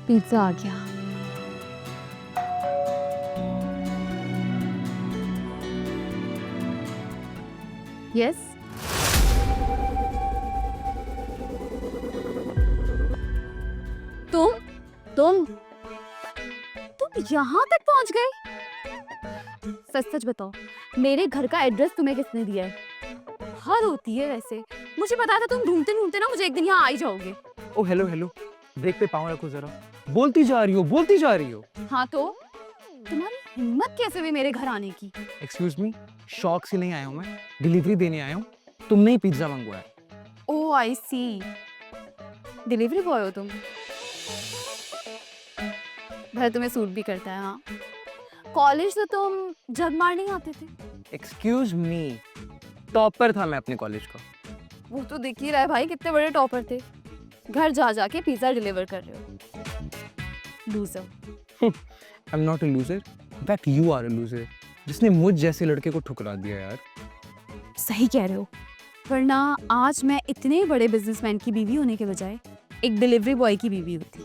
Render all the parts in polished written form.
Pizza आ गया। Yes, तुम यहाँ तक पहुंच गए? सच सच बताओ, मेरे घर का एड्रेस तुम्हें किसने दिया है? हद होती है वैसे, मुझे पता था तुम ढूंढते ढूंढते ना मुझे एक दिन यहाँ आ ही जाओगे। ओ हेलो हेलो, ब्रेक पे पाँव रखो जरा। बोलती जा रही हो। हाँ तो तुम्हारी हिम्मत कैसे हुई मेरे घर आने की? एक्सक्यूज मी, शौक से नहीं आया हूँ मैं, डिलीवरी देने आया हूँ। तुमने ही पिज्जा मंगवाया। ओह आई सी, डिलीवरी बॉय हो तुम? भाई तुम्हें सूट भी करता है। हाँ, कॉलेज तो तुम जग मार नहीं आते थे। एक्सक्यूज मी, टॉपर था मैं अपने कॉलेज का। वो तो दिख ही रहा है भाई, कितने बड़े टॉपर थे। घर जा जाके पिज्जा डिलीवर कर रहे हो। Loser. I am not a loser, in fact you are a loser, जिसने मुझ जैसे लड़के को ठुकरा दिया यार। सही कह रहे हो, वरना आज मैं इतने बड़े बिजनेसमैन की बीवी होने के बजाय एक डिलीवरी बॉय की बीवी होती।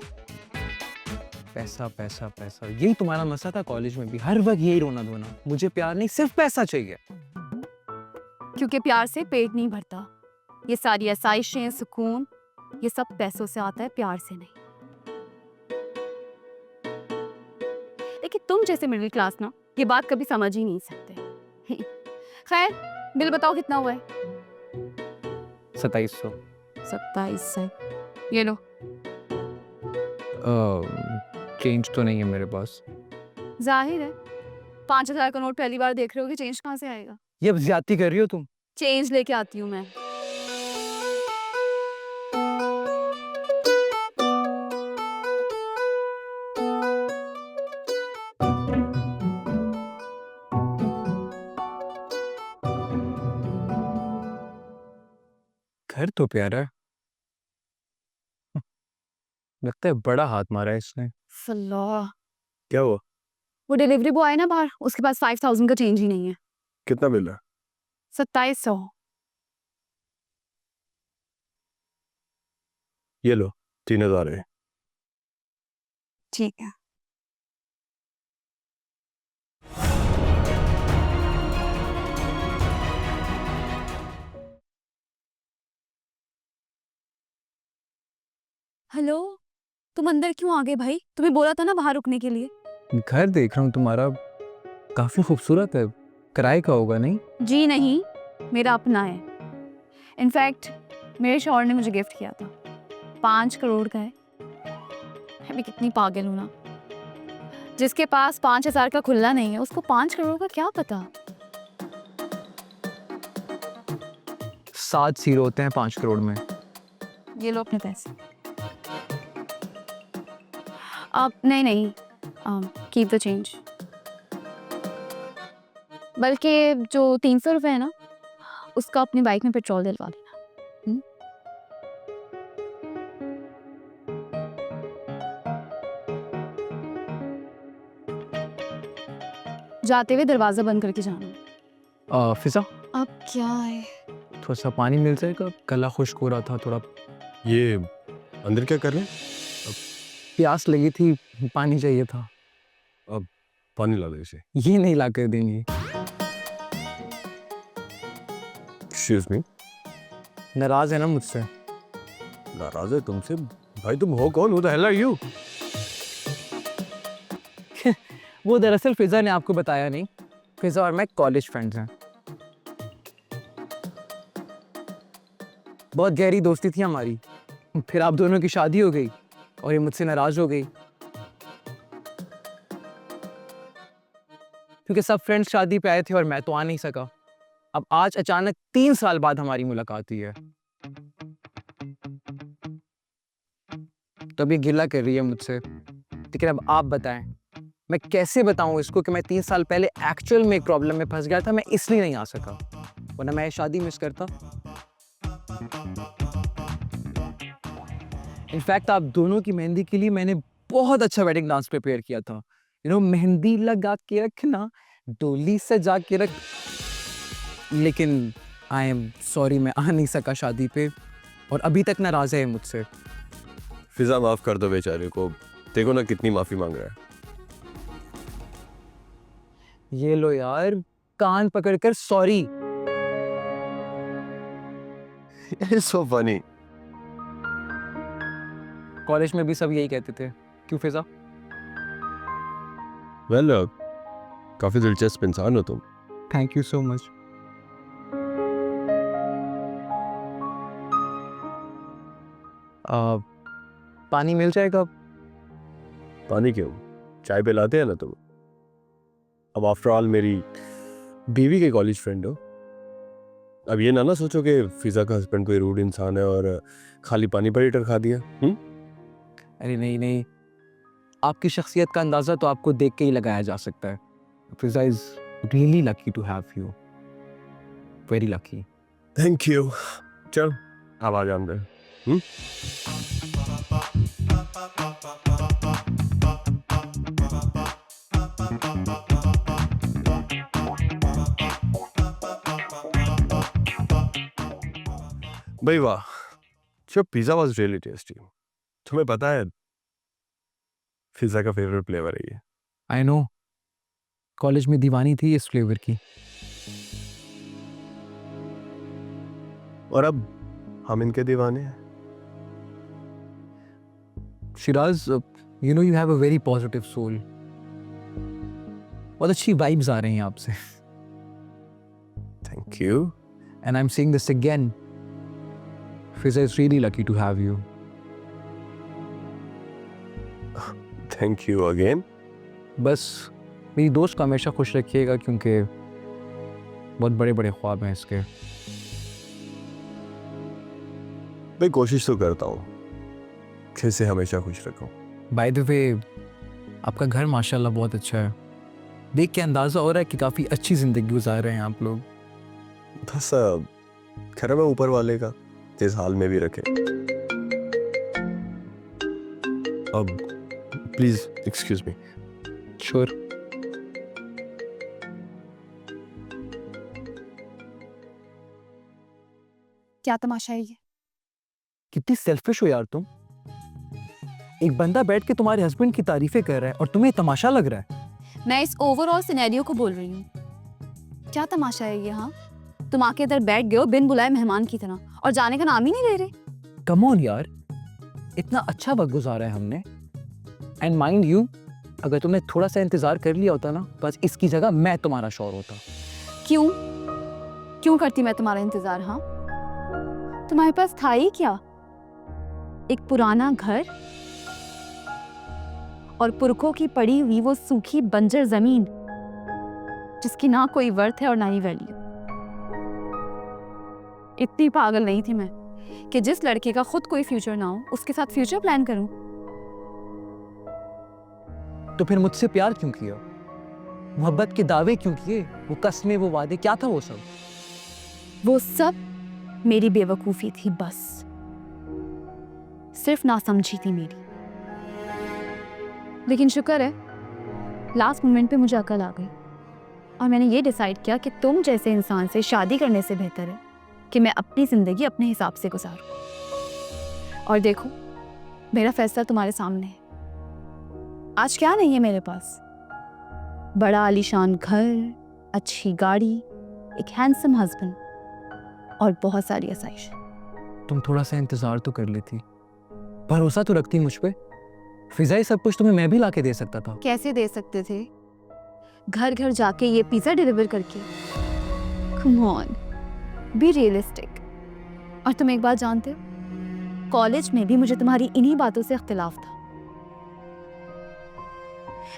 पैसा पैसा पैसा, यही तुम्हारा मसला था कॉलेज में भी, हर वक्त यही रोना धोना। मुझे प्यार नहीं, सिर्फ पैसा चाहिए। क्योंकि प्यार से पेट नहीं भरता। ये सारी आसाइशें, सुकून, ये सब पैसों से आता है, प्यार से नहीं। लेकिन तुम जैसे मिडिल क्लास ना ये बात कभी समझ ही नहीं सकते। खैर, बिल बताओ कितना हुआ है? 2700। 2700। ये लो। चेंज तो नहीं है मेरे पास। जाहिर है, 5000 का नोट पहली बार देख रहे हो कि चेंज कहाँ से आएगा? ये अब ज्यादती कर रही हो तुम। चेंज लेके आती हूँ मैं। घर तो प्यारा है, लगता है बड़ा हाथ मारा है इसने। अल्लाह, क्या हुआ? वो डिलीवरी बॉय है ना बाहर, उसके पास 5000 का चेंज ही नहीं है। कितना बिल है? 2700। ये लो, 3000 है। ठीक है। हेलो, तुम अंदर क्यों आ गए भाई? तुम्हें बोला था ना बाहर रुकने के लिए। घर देख रहा हूँ तुम्हारा, काफी खूबसूरत है। किराए का होगा नहीं? जी नहीं, मेरा अपना है। इनफैक्ट मेरे शौहर ने मुझे गिफ्ट किया था। 5 करोड़ का है। मैं भी कितनी पागल हूँ ना, जिसके पास 5000 का खुल्ला नहीं है उसको 5 करोड़ का क्या पता। 7 जीरो होते हैं 5 करोड़ में। ये लो अपने पैसे। अब नहीं, कीप द चेंज। बल्कि जो 300 रुपए है ना, उसका अपनी बाइक में पेट्रोल दिलवा देना। जाते हुए दरवाजा बंद करके जाना। फिजा, अब क्या है? थोड़ा सा पानी मिल जाएगा, गला खुश्क हो रहा था थोड़ा। ये अंदर क्या कर रहे हैं? प्यास लगी थी, पानी चाहिए था। अब पानी ला दो इसे। ये नहीं ला कर देंगे। एक्सक्यूज मी, नाराज है ना मुझसे? नाराज है तुमसे? भाई तुम हो कौन? Who the hell are you? वो दरअसल फिजा ने आपको बताया नहीं, फिजा और मैं कॉलेज फ्रेंड्स हैं। बहुत गहरी दोस्ती थी हमारी, फिर आप दोनों की शादी हो गई और ये मुझसे नाराज हो गई क्योंकि सब फ्रेंड्स शादी पे आए थे और मैं तो आ नहीं सका। अब आज अचानक 3 साल बाद हमारी मुलाकात हुई है, तो अब ये गिला कर रही है मुझसे। लेकिन अब आप बताएं, मैं कैसे बताऊं इसको कि मैं 3 साल पहले एक्चुअल में एक प्रॉब्लम में फंस गया था, मैं इसलिए नहीं आ सका, वरना मैं ये शादी मिस करता। इनफैक्ट आप दोनों की मेहंदी के लिए मैंने बहुत अच्छा वेडिंग डांस प्रिपेयर किया था। मेहंदी लगा के रखना, डोली सजा के रख। लेकिन आई एम सॉरी, मैं आ नहीं सका शादी पे और अभी तक नाराज है मुझसे। फिजा माफ कर दो बेचारे को, देखो ना कितनी माफी मांग रहा ये लो यार, कान पकड़कर सॉरी। है। So funny. कॉलेज में भी सब यही कहते थे। क्यों फिजा? वेल काफी दिलचस्प इंसान हो तुम। Thank you so much. पानी मिल जाएगा? पानी क्यों, चाय पिलाते हैं ना तुम। अब आफ्टर ऑल मेरी बीवी के कॉलेज फ्रेंड हो। अब ये ना सोचो कि फिजा का हस्बैंड कोई रूड इंसान है और खाली पानी पर हीटर खा दिया। अरे नहीं नहीं, आपकी शख्सियत का अंदाजा तो आपको देख के ही लगाया जा सकता है। Fiza is really lucky to have you, very lucky. Thank you. चल अब आ जा अंदर। भाई वाह, जो पिज़्ज़ा वाज रियली टेस्टी। तुम्हें पता है पिज़्ज़ा का फेवरेट फ्लेवर है ये। आई नो, कॉलेज में दीवानी थी इस फ्लेवर की। और अब हम इनके दीवाने हैं। Shiraz, you know you have a very positive soul. बहुत अच्छी वाइब्स आ रही हैं आपसे। Thank you. And I'm saying this again. Fiza is really lucky to have you. Thank you again. बस मेरी दोस्त को हमेशा खुश रखिएगा, क्योंकि बहुत बड़े बड़े ख्वाब हैं इसके। मैं कोशिश तो करता हूँ कि इसे हमेशा खुश रखूं। बाय द वे, आपका घर माशाल्लाह बहुत अच्छा है। देख के अंदाज़ा हो रहा है कि काफ़ी अच्छी ज़िंदगी गुजार रहे हैं आप लोग। बस खैर मैं ऊपर वाले का इस हाल में भी रखे। अब प्लीज एक्सक्यूज मी। श्योर। क्या तमाशा है ये? कितनी सेल्फिश हो यार तुम। एक बंदा बैठ के तुम्हारे हस्बैंड की तारीफें कर रहा है और तुम्हें तमाशा लग रहा है। मैं इस ओवरऑल सिनेरियो को बोल रही हूँ। क्या तमाशा है ये? हाँ, तुम आके इधर बैठ गए हो बिन बुलाए मेहमान की तरह, और जाने का नाम ही नहीं ले रहे। कम ऑन यार, इतना अच्छा वक्त गुजारा है हमने। एंड माइंड यू, अगर तुमने थोड़ा सा इंतजार कर लिया होता ना, बस इसकी जगह मैं तुम्हारा शौहर होता। क्यों क्यों करती मैं तुम्हारा इंतजार? हाँ, तुम्हारे पास था ही क्या? एक पुराना घर और पुरखों की पड़ी हुई वो सूखी बंजर जमीन, जिसकी ना कोई वर्थ है और ना ही वैल्यू। इतनी पागल नहीं थी मैं कि जिस लड़के का खुद कोई फ्यूचर ना हो उसके साथ फ्यूचर प्लान करूं। तो फिर मुझसे प्यार क्यों किया? मोहब्बत के दावे क्यों किए? वो कस्में, वो वादे, क्या था वो सब? वो सब मेरी बेवकूफी थी, बस सिर्फ नासमझी थी मेरी। लेकिन शुक्र है लास्ट मोमेंट पे मुझे अकल आ गई और मैंने ये डिसाइड किया कि तुम जैसे इंसान से शादी करने से बेहतर है कि मैं अपनी ज़िंदगी अपने हिसाब से गुजारूं। और देखो, मेरा फैसला तुम्हारे सामने है। आज क्या नहीं है मेरे पास? बड़ा आलीशान घर, अच्छी गाड़ी, एक हैंडसम हस्बैंड और बहुत सारी आसाइश। तुम थोड़ा सा इंतजार तो कर लेती, भरोसा तो रखती मुझ पे। फिजा, ये सब कुछ तुम्हें मैं भी लाके दे सकता था। कैसे दे सकते थे? घर घर जाके ये पिज़्ज़ा डिलीवर करके? Come on, be realistic. और तुम एक बात जानते हो, कॉलेज में भी मुझे तुम्हारी इन्हीं बातों से इख्तिलाफ था।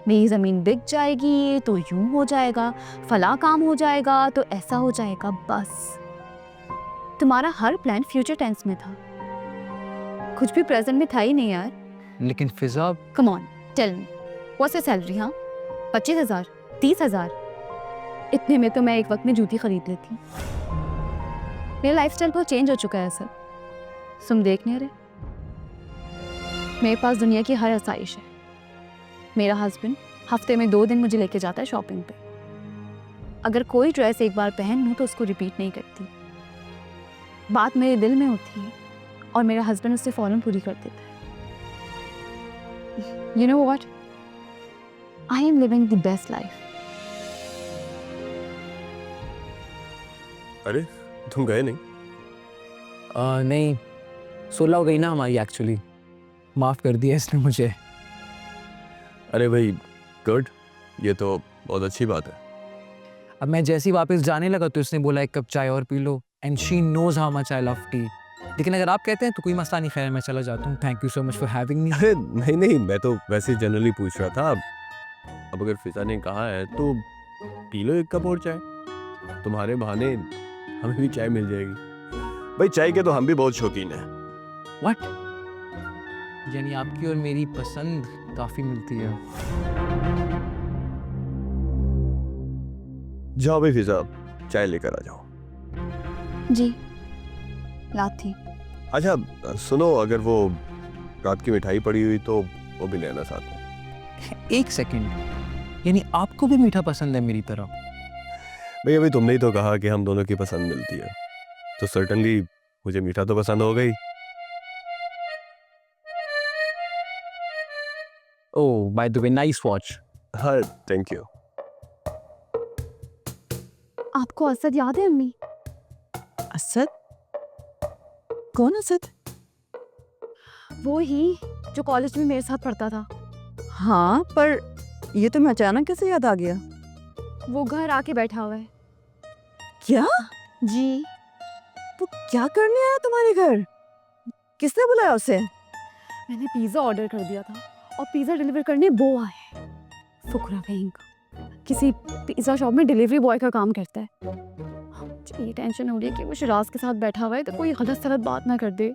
मेरी जमीन बिक जाएगी तो यूं हो जाएगा, फला काम हो जाएगा तो ऐसा हो जाएगा। बस तुम्हारा हर प्लान फ्यूचर टेंस में था, कुछ भी प्रेजेंट में था ही नहीं यार। लेकिन Fiza, come on, tell me, what's your salary? हाँ, 25,000, 30,000? इतने में तो मैं एक वक्त में जूती खरीद लेती। मेरा लाइफस्टाइल बहुत चेंज हो चुका है सर, तुम देख नहीं रहे। मेरे पास दुनिया की हर आसाइश है। मेरा हस्बैंड हफ्ते में 2 दिन मुझे लेके जाता है शॉपिंग पे। अगर कोई ड्रेस एक बार पहन लूँ तो उसको रिपीट नहीं करती। बात मेरे दिल में होती है और मेरा हस्बैंड उससे फ़ौरन पूरी कर देता है। You know what? I am living the best life. अरे तुम गए नहीं? नहीं, 16 हो गई ना हमारी एक्चुअली। माफ़ कर दिया इसने मुझे। अरे भाई गुड, ये तो बहुत अच्छी बात है। अब मैं जैसे ही वापस जाने लगा तो इसने बोला एक कप चाय और पी लो, and she knows how much I love tea. लेकिन अगर आप कहते हैं तो कोई मसला नहीं, खैर मैं चला जाता हूँ। Thank you so much for having me. अरे नहीं नहीं, मैं तो वैसे जनरली पूछ रहा था। अब अगर फिजा ने कहा है तो पी लो एक कप और चाय, तुम्हारे बहाने हमें भी चाय मिल जाएगी। भाई चाय के तो हम भी बहुत शौकीन हैं। व्हाट? यानी आपकी और मेरी पसंद काफ़ी मिलती है। जाओ भाई फिजा, चाय लेकर आ जाओ। जी, लाती। अच्छा सुनो, अगर वो रात की मिठाई पड़ी हुई तो वो भी लेना साथ में। एक सेकंड, यानी आपको भी मीठा पसंद है मेरी तरह? भाई अभी तुमने ही तो कहा कि हम दोनों की पसंद मिलती है, तो सर्टनली मुझे मीठा तो पसंद हो गई। Oh by the way, nice watch. हाँ थैंक यू। आपको असद याद है अम्मी? असद? कौन असद? वो ही जो कॉलेज में मेरे साथ पढ़ता था। हाँ, पर ये तो मैं अचानक कैसे याद आ गया? वो घर आके बैठा हुआ है। क्या? जी, वो क्या करने आया तुम्हारे घर? किसने बुलाया उसे? मैंने पिज़्ज़ा ऑर्डर कर दिया था और पिज़्ज़ा डिलीवर करने वो आए। फुकरा कहीं का, किसी पिज़्ज़ा शॉप में डिलीवरी बॉय का काम करता है। मुझे ये टेंशन हो रही है कि वो शिराज के साथ बैठा हुआ है तो कोई गलत सलत बात ना कर दे,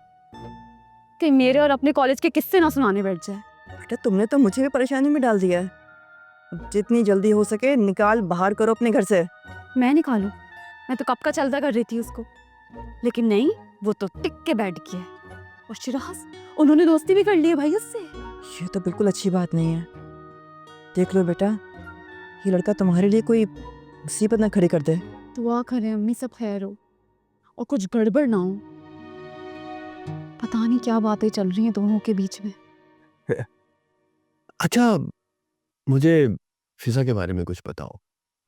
कि मेरे और अपने कॉलेज के किस्से ना सुनाने बैठ जाए। बेटा तुमने तो मुझे भी परेशानी में डाल दिया है। अब जितनी जल्दी हो सके निकाल बाहर करो अपने घर से। मैं निकालूं? मैं तो कब का चलता कर रही थी उसको, लेकिन नहीं, वो तो टिक के बैठ गया है। और शिराज, उन्होंने दोस्ती भी कर ली है भाई उससे। ये तो बिल्कुल अच्छी बात नहीं है। देख लो बेटा, ये लड़का तुम्हारे लिए कोई मुसीबत ना खड़ी कर दे। दुआ करें अम्मी सब खैर हो और कुछ गड़बड़ ना हो। पता नहीं क्या बातें चल रही हैं दोनों के बीच में। अच्छा मुझे फिजा के बारे में कुछ बताओ।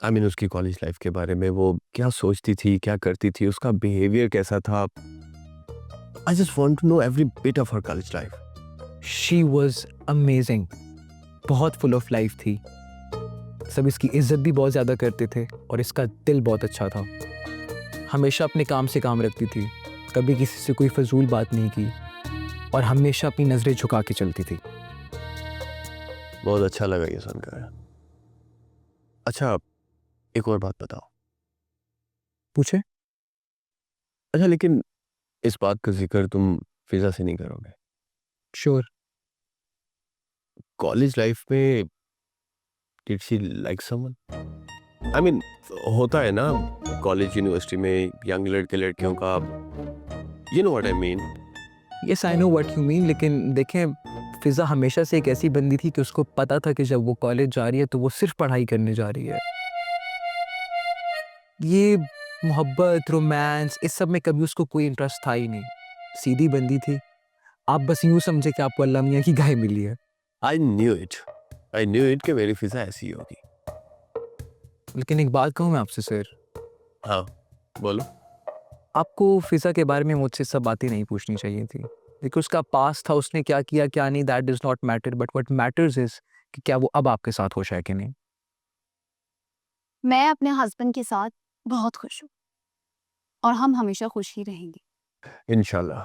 आई मीन उसकी कॉलेज लाइफ के बारे में, वो क्या सोचती थी, क्या करती थी, उसका बिहेवियर कैसा था। I just want to know every bit of her college life. She was amazing, बहुत फुल ऑफ लाइफ थी। सब इसकी इज्जत भी बहुत ज़्यादा करते थे और इसका दिल बहुत अच्छा था। हमेशा अपने काम से काम रखती थी, कभी किसी से कोई फजूल बात नहीं की और हमेशा अपनी नज़रें झुका के चलती थी। बहुत अच्छा लगा ये सुनकर। अच्छा एक और बात बताओ। पूछे? अच्छा लेकिन इस बात का जिक्र तुम फिजा से नहीं करोगे? श्योर। कॉलेज लाइफ में did she like someone? I mean होता है ना कॉलेज यूनिवर्सिटी में यंग लड़के लड़कियों का, you know what I mean. Yes I know what you mean, लेकिन देखें फिज़ा हमेशा से एक ऐसी बंदी थी कि उसको पता था कि जब वो कॉलेज जा रही है तो वो सिर्फ पढ़ाई करने जा रही है। ये मोहब्बत, रोमांस, इस सब में कभी उसको कोई इंटरेस्ट था ही नहीं। सीधी बंदी थी। आप बस यूँ समझे कि आपको अल्लाह मियाँ की गाय मिली है। आई न्यू इट कि मेरी फिजा ऐसी ही होगी। लेकिन एक बात कहूँ मैं आपसे सर, हाँ बोलो। आपको फिज़ा के बारे में मुझसे सब बातें नहीं पूछनी चाहिए थी। देखिए उसका पास था, उसने क्या किया क्या नहीं, that does not matter, but what matters is कि क्या वो अब आपके साथ खुश है कि नहीं। मैं अपने हस्बैंड के साथ बहुत खुश हूँ और हम हमेशा खुश ही रहेंगे। इंशाल्लाह।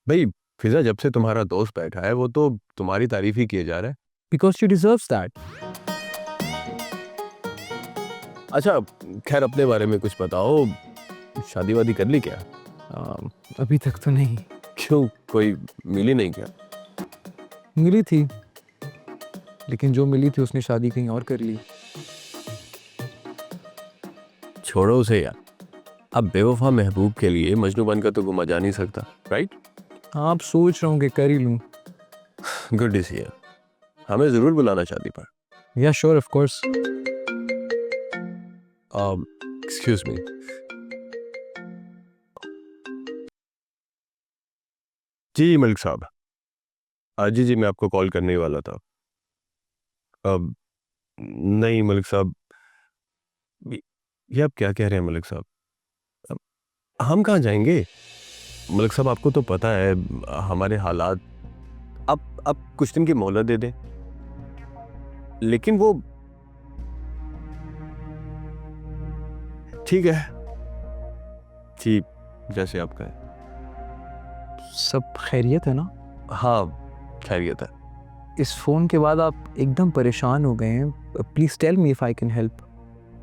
भाई फिजा जब से तुम्हारा दोस्त बैठा है वो तो तुम्हारी तारीफ ही किए जा रहा है। Because she deserves that. अच्छा खैर अपने बारे में कुछ बताओ, शादी वादी कर ली क्या? अभी तक तो नहीं। क्यों, कोई मिली नहीं क्या? मिली थी, लेकिन जो मिली थी उसने शादी कहीं और कर ली। छोड़ो उसे यार, अब बेवफा महबूब के लिए मजनू बनकर तो घुमा जा नहीं सकता, राइट? आप सोच रहा हूँ कि कर ही लूँ। Good decision. हमें जरूर बुलाना शादी पर। Yeah sure of course. Excuse me. जी मलिक साहब, जी मैं आपको कॉल करने ही वाला था। अब नहीं मलिक साहब, ये आप क्या कह रहे हैं मलिक साहब? अब हम कहाँ जाएंगे? मलिक साहब आपको तो पता है हमारे हालात। आप कुछ दिन की मोहलत दे दें, लेकिन वो ठीक है, ठीक जैसे आप कहें। सब खैरियत है ना? हाँ खैरियत है। इस फ़ोन के बाद आप एकदम परेशान हो गए हैं। Please tell me if I can help.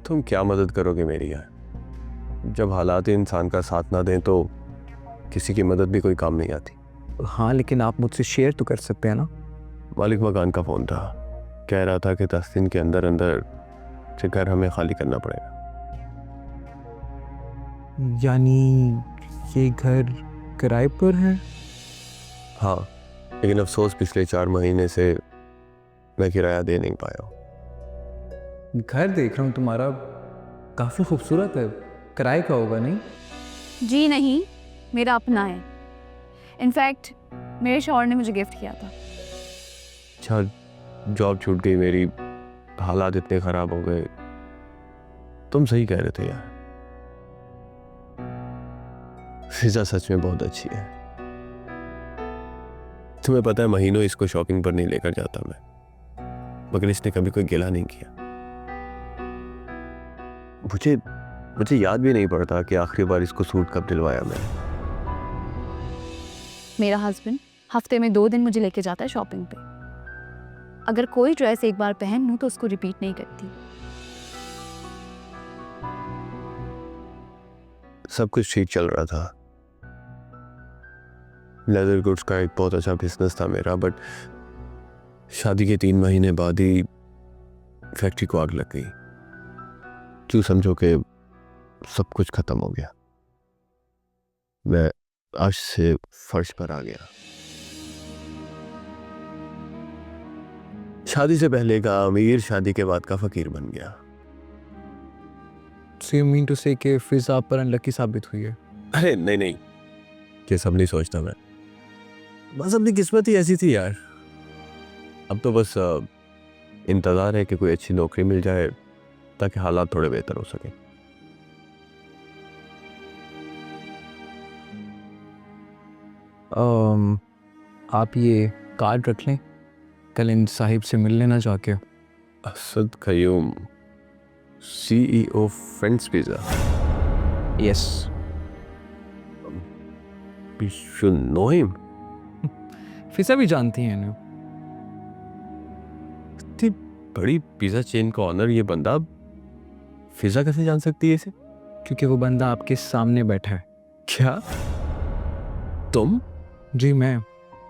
तुम क्या मदद करोगे मेरी यार? जब हालात इंसान का साथ ना दें तो किसी की मदद भी कोई काम नहीं आती। हाँ, लेकिन आप मुझसे शेयर तो कर सकते हैं ना? मालिक मकान का फ़ोन था, कह रहा था कि 10 दिन के अंदर अंदर से घर हमें खाली करना पड़ेगा। यानी ये घर किराए पर है? हाँ, लेकिन अफसोस पिछले 4 महीने से मैं किराया दे नहीं पाया हूँ। घर देख रहा हूँ तुम्हारा, काफ़ी खूबसूरत है। किराए का होगा नहीं? जी नहीं, मेरा अपना है। इनफैक्ट मेरे शौहर ने मुझे गिफ्ट किया था। अच्छा, जॉब छूट गई मेरी, हालात इतने ख़राब हो गए। तुम सही कह रहे थे यार, फिजा सच में बहुत अच्छी है। तुम्हें पता है महीनों इसको शॉपिंग पर नहीं लेकर जाता मैं, मगर इसने कभी कोई गिला नहीं किया। मुझे याद भी नहीं पड़ता कि आखिरी बार इसको सूट कब दिलवाया मैंने। मेरा हस्बैंड हफ्ते में 2 दिन मुझे लेके जाता है शॉपिंग पे। अगर कोई ड्रेस एक बार पहन लूं तो उसको रिपीट नहीं करती। सब कुछ ठीक चल रहा था, लेदर गुड्स का एक बहुत अच्छा बिजनेस था मेरा, बट शादी के 3 महीने बाद ही फैक्ट्री को आग लग गई। तू समझो कि सब कुछ खत्म हो गया। मैं आज से फर्श पर आ गया। शादी से पहले का अमीर, शादी के बाद का फकीर बन गया। So you mean to say कि फिजा आप पर अनलकी साबित हुई है? अरे नहीं, ये सब नहीं सोचता मैं, बस अपनी किस्मत ही ऐसी थी यार। अब तो बस इंतज़ार है कि कोई अच्छी नौकरी मिल जाए ताकि हालात थोड़े बेहतर हो सके। आप ये कार्ड रख लें, कल इन साहिब से मिल लेना जाके। Asad Qayyum, CEO friends pizza. Yes. You should know him. Fiza भी जानती हैं ना? इतनी बड़ी पिज़्ज़ा चेन का ऑनर ये बंदा, फिजा कैसे जान सकती है इसे? क्योंकि वो बंदा आपके सामने बैठा है। क्या तुम? जी मैं,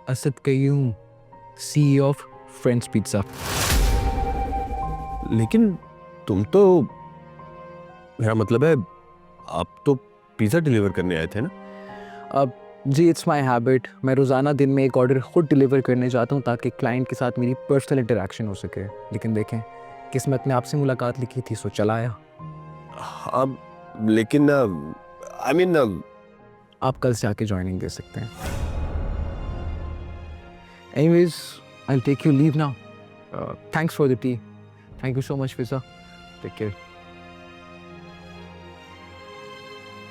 Asad Qayyum, CEO of friends pizza. लेकिन तुम तो, मेरा मतलब है आप तो पिज़्ज़ा डिलीवर करने आए थे ना? अब जी इट्स माई हैबिट। मैं रोज़ाना दिन में एक ऑर्डर खुद डिलीवर करने जाता हूँ ताकि क्लाइंट के साथ मेरी पर्सनल इंटरेक्शन हो सके। लेकिन देखें, किस्मत में आपसे मुलाकात लिखी थी, सो चला आया। हाँ, लेकिन आई मीन आप कल से आके ज्वाइनिंग दे सकते हैं। Anyways, I will take you leave now. Thanks for the tea. Thank you so much Fiza. Take care.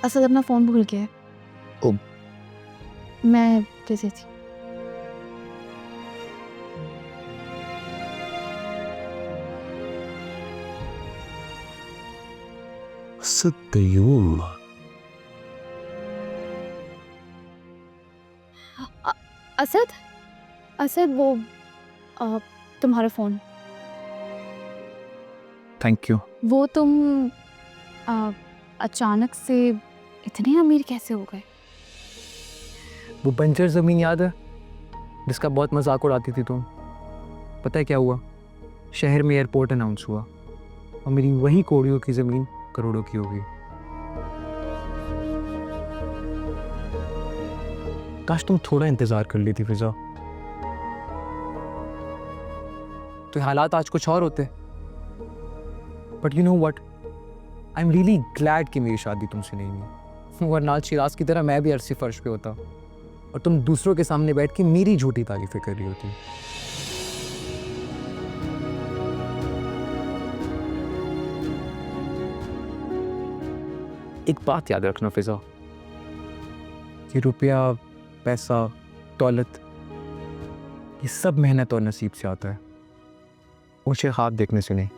Asad अपना फ़ोन भूल गया है। ओ। मैं दे देती। असद कयूम। असद वो तुम्हारा फ़ोन। Thank you. वो तुम अचानक से इतने अमीर कैसे हो गए? वो बंजर ज़मीन याद है जिसका बहुत मजाक उड़ाती थी तुम? पता है क्या हुआ? शहर में एयरपोर्ट अनाउंस हुआ और मेरी वही कौड़ियों की ज़मीन करोड़ों की होगी। काश तुम थोड़ा इंतज़ार कर ली थी फिजा, तो हालात आज कुछ और होते। But you know what, I am really glad कि मेरी शादी तुमसे नहीं हुई, वरना शिराज की तरह मैं भी अरसी फर्श पे होता। और तुम दूसरों के सामने बैठ के मेरी झूठी तारीफें कर रही होती। एक बात याद रखना फिजा, कि रुपया, पैसा, दौलत, ये सब मेहनत और नसीब से आता है, ऊंचे ख्वाब देखने से नहीं।